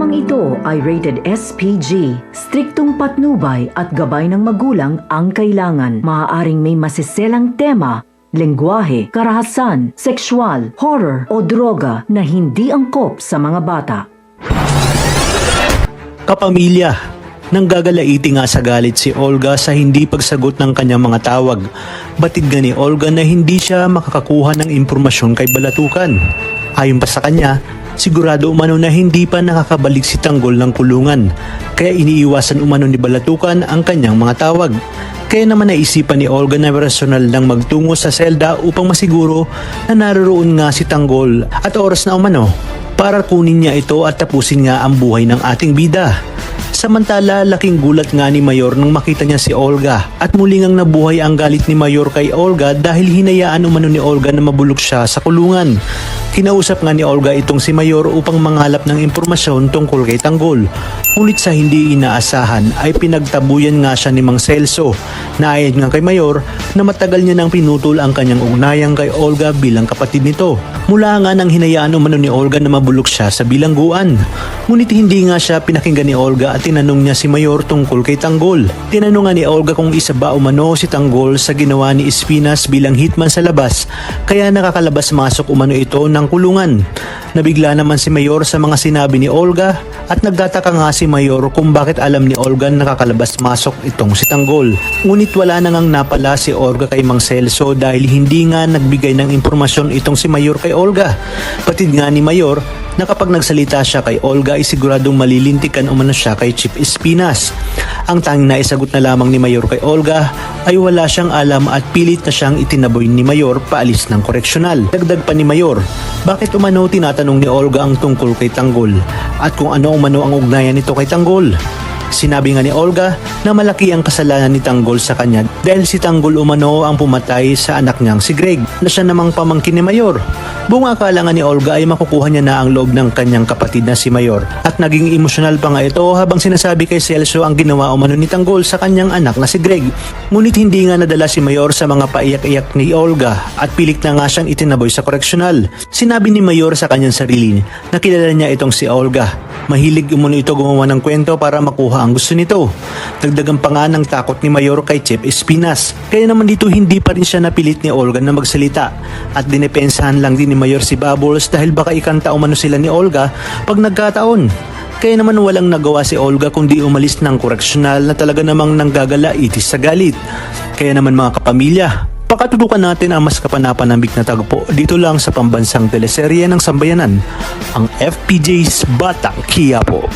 Programang ito ay rated SPG. Striktong patnubay at gabay ng magulang ang kailangan. Maaaring may masiselang tema, lengguwahe, karahasan, sexual, horror o droga na hindi angkop sa mga bata. Kapamilya, nanggagalaiti nga sa galit si Olga sa hindi pagsagot ng kanyang mga tawag. Batid nga ni Olga na hindi siya makakakuha ng impormasyon kay Balatukan. Ayon pa sa kanya, sigurado umano na hindi pa nakakabalik si Tanggol ng kulungan, kaya iniiwasan umano ni Balatukan ang kanyang mga tawag. Kaya naman naisipan ni Olga na personal nang magtungo sa selda upang masiguro na naroon nga si Tanggol at oras na umano para kunin niya ito at tapusin nga ang buhay ng ating bida. Samantala, laking gulat nga ni Mayor nang makita niya si Olga at muli ngang nabuhay ang galit ni Mayor kay Olga dahil hinayaan umano ni Olga na mabulok siya sa kulungan. Kinausap nga ni Olga itong si Mayor upang mangalap ng impormasyon tungkol kay Tanggol. Ngunit sa hindi inaasahan ay pinagtabuyan nga siya ni Mang Celso na ayon nga kay Mayor na matagal niya nang pinutol ang kanyang ugnayan kay Olga bilang kapatid nito. Mula nga nang hinayaan umano ni Olga na mabulok siya sa bilangguan. Ngunit hindi nga siya pinakinggan ni Olga at tinanong niya si Mayor tungkol kay Tanggol. Tinanong nga ni Olga kung isa ba umano si Tanggol sa ginawa ni Espinas bilang hitman sa labas kaya nakakalabas-masok umano ito ng kulungan. Nabigla naman si Mayor sa mga sinabi ni Olga at nagtataka nga si Mayor kung bakit alam ni Olga nakakalabas-masok itong si Tanggol. Ngunit wala na ngang napala si Olga kay Mang Celso dahil hindi nga nagbigay ng impormasyon itong si Mayor kay Olga. Patid nga ni Mayor na kapag nagsalita siya kay Olga ay siguradong malilintikan umano siya kay Chief Espinas. Ang tanging naisagot na lamang ni Mayor kay Olga ay wala siyang alam at pilit na siyang itinaboy ni Mayor paalis ng koreksyonal. Dagdag pa ni Mayor, bakit umano tinatanong ni Olga ang tungkol kay Tanggol at kung ano umano ang ugnayan nito kay Tanggol. Sinabi nga ni Olga na malaki ang kasalanan ni Tanggol sa kanya dahil si Tanggol umano ang pumatay sa anak niyang si Greg na siya namang pamangkin ni Mayor. Buong akala nga ni Olga ay makukuha niya na ang loob ng kanyang kapatid na si Mayor at naging emosyonal pa nga ito habang sinasabi kay Celso ang ginawa umano ni Tanggol sa kanyang anak na si Greg. Ngunit hindi nga nadala si Mayor sa mga paiyak-iyak ni Olga at pilit na nga siyang itinaboy sa koreksyonal. Sinabi ni Mayor sa kanyang sarili na kilala niya itong si Olga. Mahilig umano ito gumawa ng kwento para makuha ang gusto nito. Dagdagan pa nga ng takot ni Mayor kay Chief Espinas. Kaya naman dito hindi pa rin siya napilit ni Olga na magsalita at dinepensahan lang din ni Mayor si Bubbles dahil baka ikanta umano sila ni Olga pag nagkataon. Kaya naman walang nagawa si Olga kundi umalis ng koreksyonal na talaga namang nanggagala-itis sa galit. Kaya naman mga kapamilya, pakatutukan natin ang mas kapanapanambik na tagpo dito lang sa pambansang teleserye ng sambayanan, ang FPJ's Batang Quiapo.